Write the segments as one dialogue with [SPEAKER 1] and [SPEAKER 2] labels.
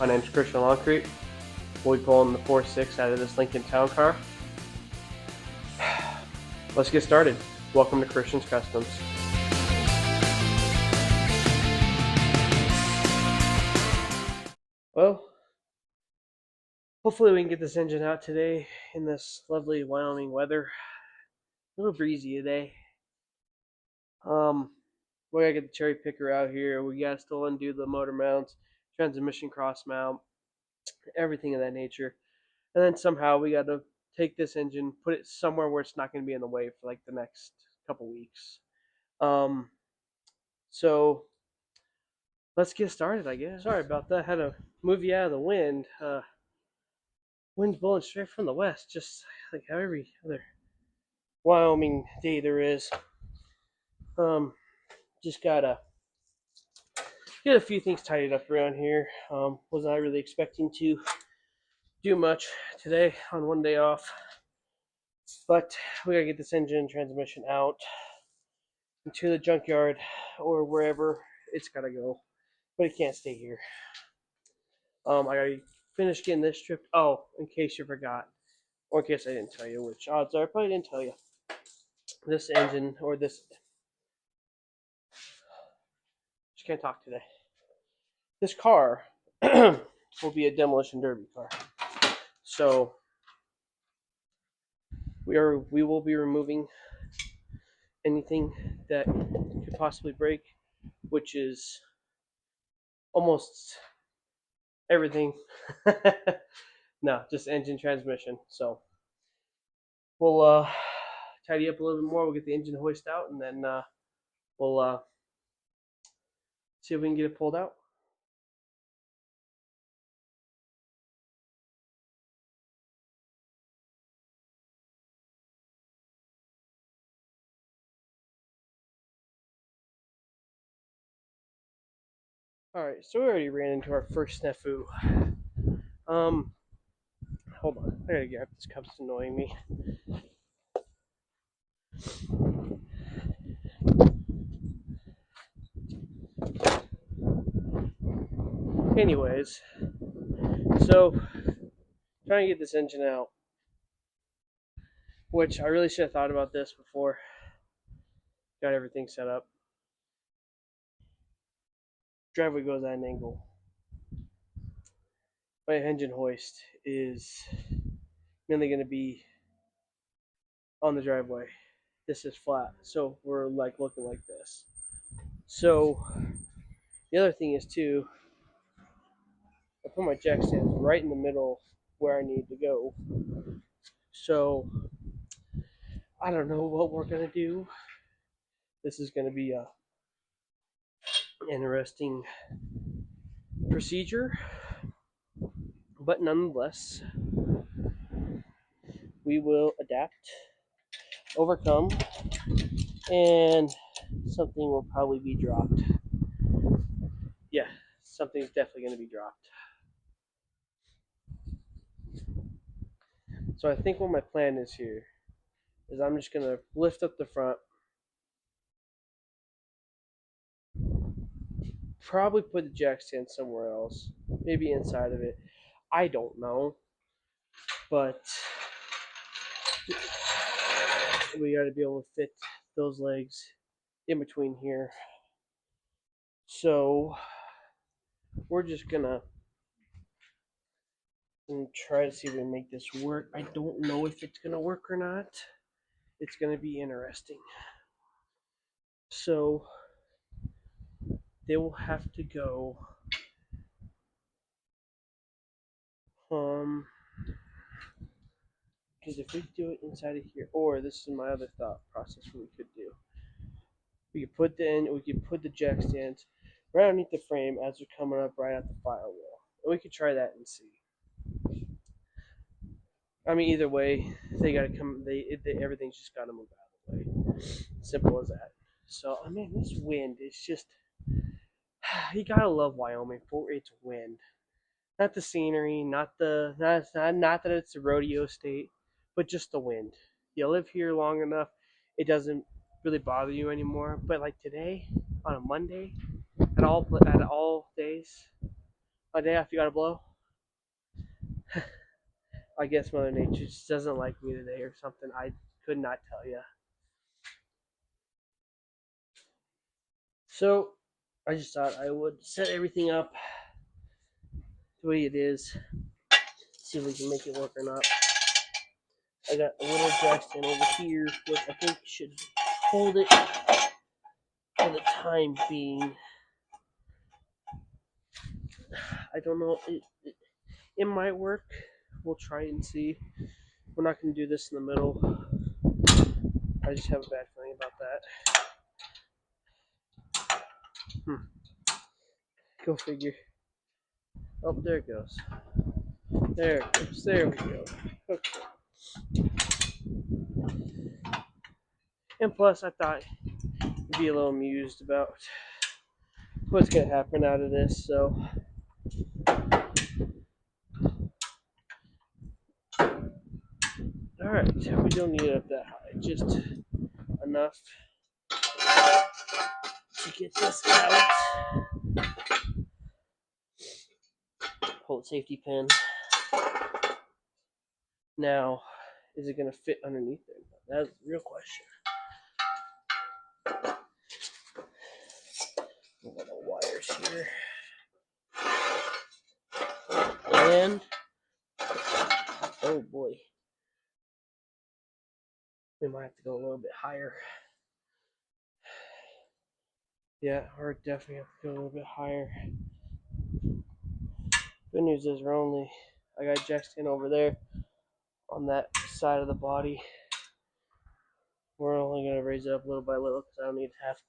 [SPEAKER 1] My name's Christian Longcrete. We'll be pulling the 4.6 out of this Lincoln Town Car. Let's get started. Welcome to Christian's Customs. Well, hopefully we can get this engine out today in this lovely Wyoming weather. A little breezy today. We gotta get the cherry picker out here. We gotta still undo the motor mounts, transmission cross mount, everything of that nature. And then somehow we gotta take this engine, put it somewhere where it's not gonna be in the way for like the next couple weeks. So let's get started, I guess. Sorry about that. Had to move you out of the wind. Wind's blowing straight from the west, just like every other Wyoming day there is. Just gotta get a few things tidied up around here. Was not really expecting to do much today on one day off, but we gotta get this engine and transmission out into the junkyard or wherever it's gotta go, but it can't stay here. I gotta finish getting this stripped. Oh, in case you forgot, or in case I didn't tell you, which odds are I probably didn't tell you, this engine or this. Just can't talk today. This car will be a demolition derby car. So we will be removing anything that could possibly break, which is almost everything. No, just engine, transmission. So we'll tidy up a little bit more. We'll get the engine hoist out, and then we'll see if we can get it pulled out. Alright, so we already ran into our first snafu. Hold on. I gotta grab this cup, it's annoying me. Anyways, so trying to get this engine out, which I really should have thought about this before got everything set up. Driveway goes at an angle. My engine hoist is mainly going to be on the driveway. This is flat, so we're like looking like this. So the other thing is too, I put my jack stands right in the middle where I need to go. So I don't know what we're gonna do. This is gonna be a interesting procedure, but nonetheless, we will adapt, overcome, and something will probably be dropped. Yeah, something's definitely going to be dropped. So I think what my plan is here is I'm just going to lift up the front, probably put the jack stand somewhere else, maybe inside of it. I don't know, but we got to be able to fit those legs in between here. So we're just gonna try to see if we can make this work. I don't know if it's gonna work or not. It's gonna be interesting. So they will have to go because if we do it inside of here, or this is my other thought process, what we could do, we could put the jack stands right underneath the frame as they're coming up right at the firewall, and we could try that and see. I mean, either way, they gotta come. Everything's just gotta move out of the way. Simple as that. So I mean, this wind is just. You gotta love Wyoming for its wind. Not the scenery, not that it's a rodeo state, but just the wind. You live here long enough, it doesn't really bother you anymore. But like today, on a Monday, at all days, a day off you gotta blow? I guess Mother Nature just doesn't like me today or something. I could not tell you. So I just thought I would set everything up the way it is. See if we can make it work or not. I got a little jack stand over here, which I think should hold it for the time being. I don't know. It might work. We'll try and see. We're not going to do this in the middle. I just have a bad feeling about that. Go figure. Oh, there it goes. There it goes. There we go. Okay. And plus, I thought you'd be a little amused about what's going to happen out of this. So, alright. We don't need it up that high. Just enough to get this out. Pull the safety pin. Now, is it going to fit underneath there? That's the real question. A lot of wires here. And, oh boy. We might have to go a little bit higher. Yeah, we're definitely have to go a little bit higher. Good news is I got a jack stand over there on that side of the body. We're only going to raise it up little by little because I don't need to have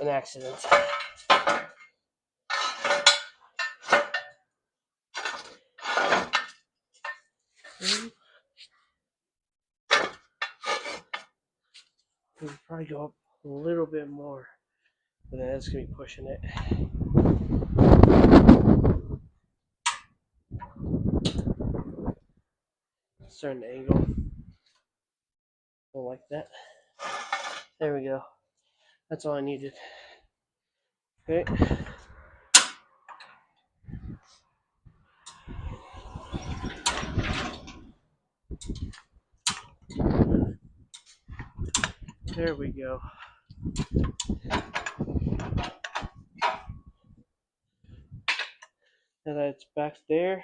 [SPEAKER 1] an accident. We can probably go up a little bit more, but then that's going to be pushing it. Certain angle. Don't like that. There we go. That's all I needed. Okay. There we go. Now that it's back there,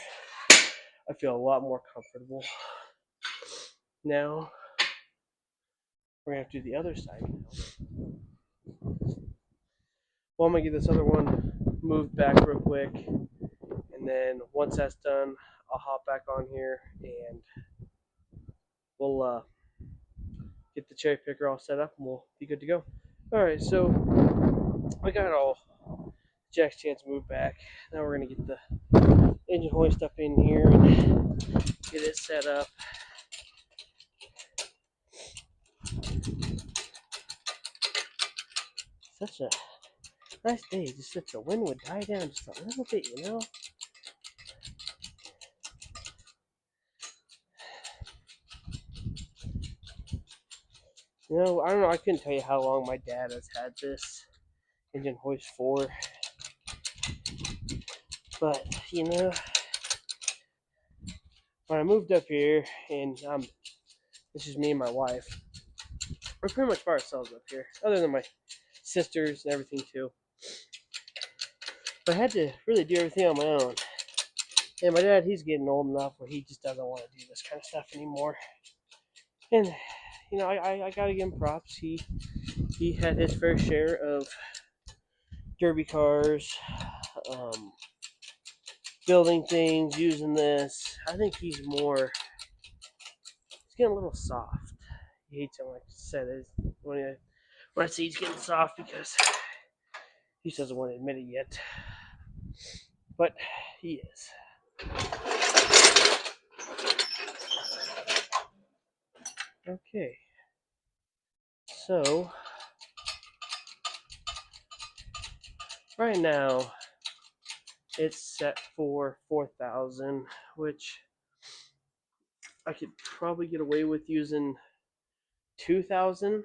[SPEAKER 1] I feel a lot more comfortable. Now, we're going to have to do the other side now. Well, I'm going to get this other one moved back real quick. And then once that's done, I'll hop back on here and we'll get the cherry picker all set up and we'll be good to go. Alright, so I got all jack stands moved back. Now we're going to get the engine hoist up in here and get it set up. Such a nice day, just if the wind would die down just a little bit, you know? You know, I don't know, I couldn't tell you how long my dad has had this engine hoist for. But, you know, when I moved up here, and this is me and my wife, we're pretty much by ourselves up here, other than my sisters and everything too. But I had to really do everything on my own. And my dad, he's getting old enough where he just doesn't want to do this kind of stuff anymore. And, you know, I gotta give him props. He had his fair share of derby cars, building things, using this. I think he's getting a little soft. He hates it when I said it. When I say he's getting soft because he just doesn't want to admit it yet. But he is. Okay. So, right now, it's set for 4,000, which I could probably get away with using 2,000,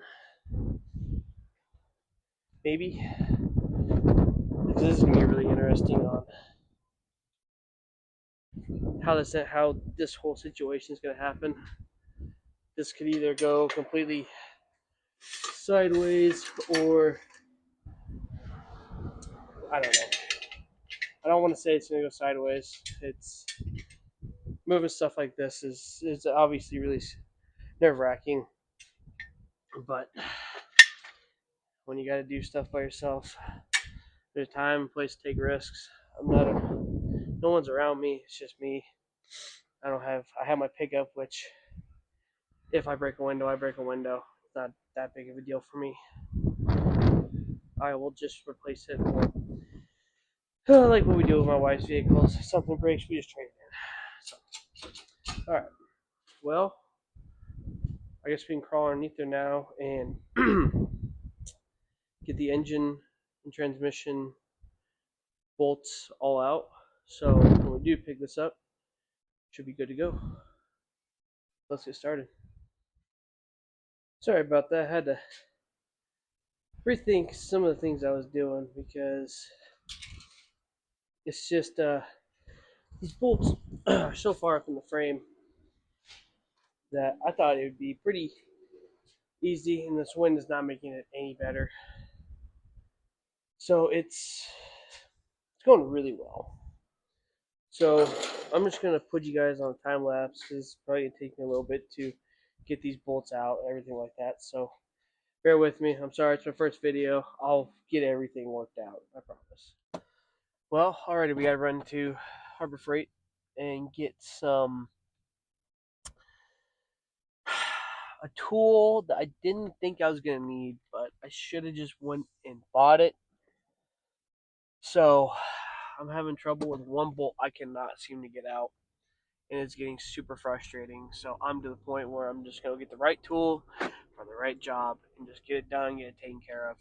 [SPEAKER 1] maybe. This is going to be really interesting on how this whole situation is going to happen. This could either go completely sideways, or I don't know. I don't want to say it's going to go sideways. It's moving stuff like this is obviously really nerve wracking, but when you got to do stuff by yourself, there's time and place to take risks. No one's around me. It's just me. I have my pickup, which if I break a window, I break a window. It's not that big of a deal for me. I will just replace it, or like what we do with my wife's vehicles. If something breaks, we just trade it in. So, all right. Well, I guess we can crawl underneath there now and get the engine and transmission bolts all out. So when we do pick this up, should be good to go. Let's get started. Sorry about that. I had to rethink some of the things I was doing because it's just these bolts are so far from the frame that I thought it would be pretty easy, and this wind is not making it any better. So it's going really well. So I'm just gonna put you guys on a time lapse because it's probably gonna take me a little bit to get these bolts out and everything like that. So bear with me. I'm sorry, it's my first video. I'll get everything worked out, I promise. Well, alrighty, we gotta run to Harbor Freight and get a tool that I didn't think I was gonna need, but I should have just went and bought it. So I'm having trouble with one bolt I cannot seem to get out, and it's getting super frustrating. So I'm to the point where I'm just gonna get the right tool for the right job and just get it done, get it taken care of.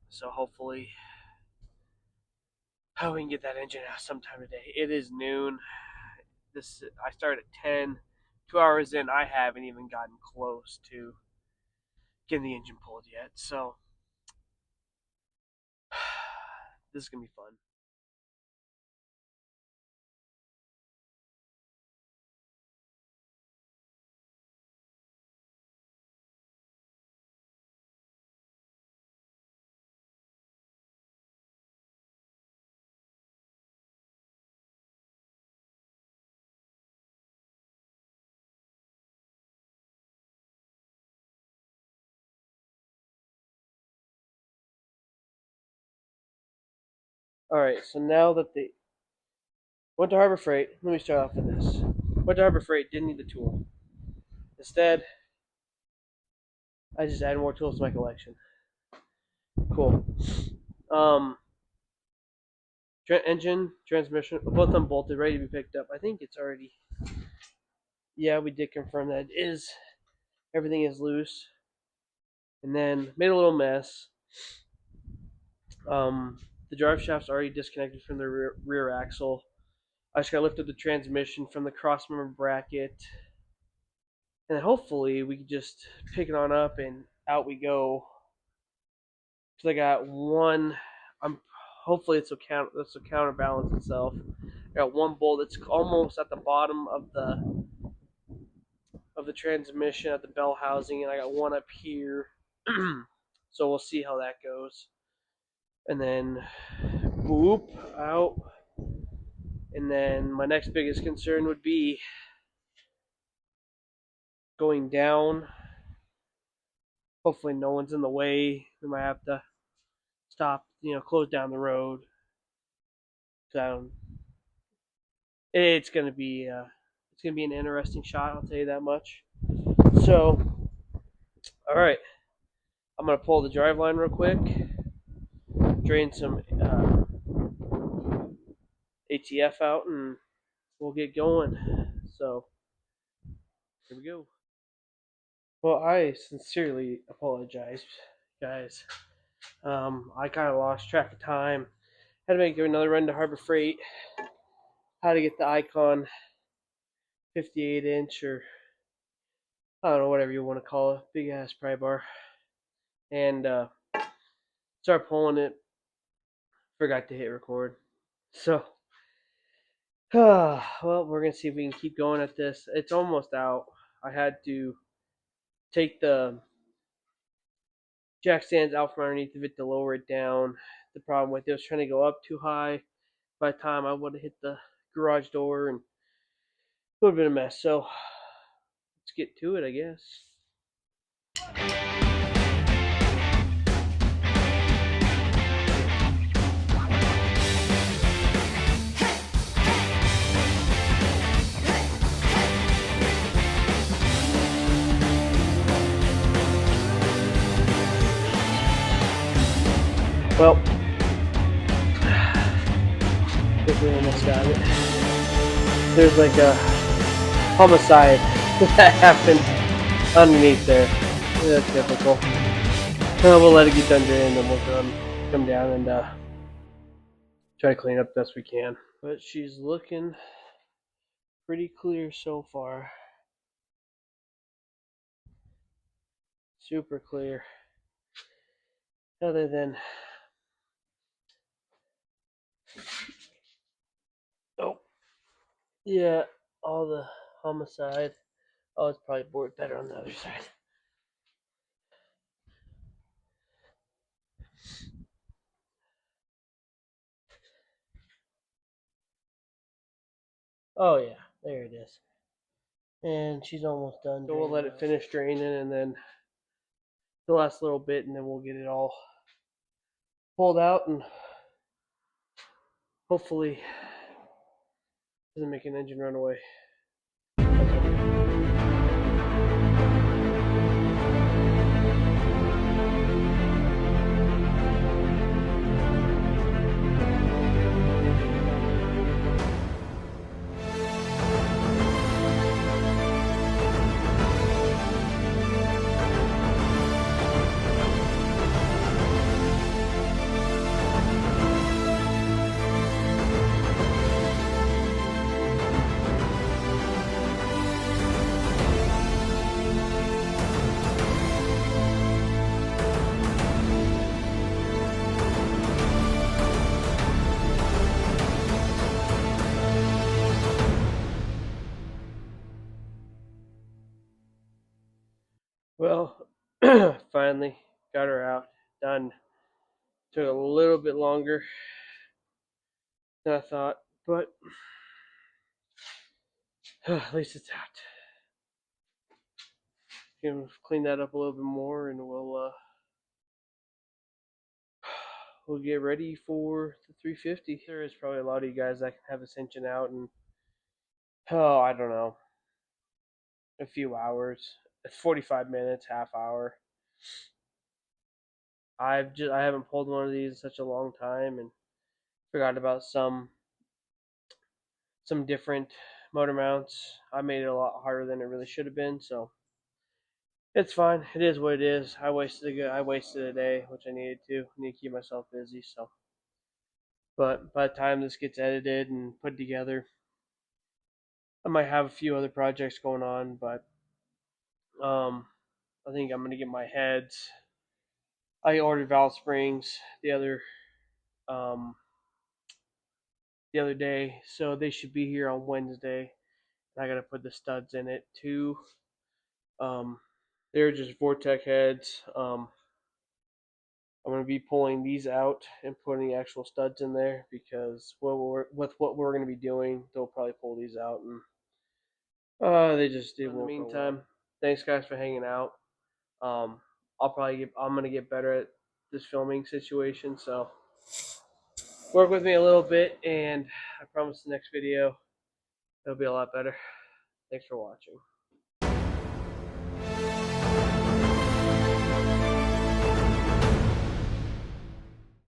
[SPEAKER 1] So hopefully we can get that engine out sometime today. It is noon. I started at 10. 2 hours in, I haven't even gotten close to getting the engine pulled yet. So this is gonna be fun. All right, so now that they went to Harbor Freight, let me start off with this. Went to Harbor Freight, didn't need the tool. Instead, I just added more tools to my collection. Cool. Um, engine, transmission, both of them bolted, ready to be picked up. I think it's already. Yeah, we did confirm that it is. Everything is loose. And then made a little mess. The drive shaft's already disconnected from the rear axle. I just got to lift up the transmission from the crossmember bracket, and hopefully we can just pick it on up and out we go. Because I got one. I'm hopefully this will counterbalance itself. I got one bolt that's almost at the bottom of the transmission at the bell housing, and I got one up here. So we'll see how that goes. And then boop out. And then my next biggest concern would be going down. Hopefully no one's in the way. We might have to stop, close down the road. So it's gonna be an interesting shot. I'll tell you that much. So, all right, I'm gonna pull the drive line real quick, drain some ATF out, and we'll get going. So here we go. Well, I sincerely apologize, guys. I kind of lost track of time. Had to make another run to Harbor Freight. Had to get the Icon 58-inch, or I don't know, whatever you want to call it, big ass pry bar, and start pulling it. Forgot to hit record. So Well, we're gonna see if we can keep going at this. It's almost out. I had to take the jack stands out from underneath of it to lower it down. The problem with it was trying to go up too high. By the time I would have hit the garage door, and it would have been a mess. So let's get to it, I guess. Well, I think we almost got it. There's like a homicide that happened underneath there. Yeah, that's typical. We'll let it get done drained, and then we'll come down and try to clean up best we can. But she's looking pretty clear so far. Super clear. Other than, oh yeah, all the homicide. Oh, it's probably bored better on the other side. Oh yeah, there it is. And she's almost done. So we'll let it finish draining, and then the last little bit, and then we'll get it all pulled out, and hopefully doesn't make an engine run away. Well, finally got her out. Done. Took a little bit longer than I thought, but at least it's out. Gonna clean that up a little bit more, and we'll get ready for the 350. There is probably a lot of you guys that can have this engine out in, oh, I don't know, a few hours, 45 minutes, half hour. I haven't pulled one of these in such a long time, and forgot about some different motor mounts. I made it a lot harder than it really should have been, so it's fine. It is what it is. I wasted a day, which I needed to. I need to keep myself busy, so. But by the time this gets edited and put together, I might have a few other projects going on, but I think I'm gonna get my heads. I ordered valve springs um, the other day, so they should be here on Wednesday. I gotta put the studs in it too. Um, they're just Vortec heads. I'm gonna be pulling these out and putting the actual studs in there because with what we're gonna be doing, they'll probably pull these out, and they just do. In the meantime, thanks guys for hanging out. Um, I'm gonna get better at this filming situation, so work with me a little bit, and I promise the next video it'll be a lot better. Thanks for watching.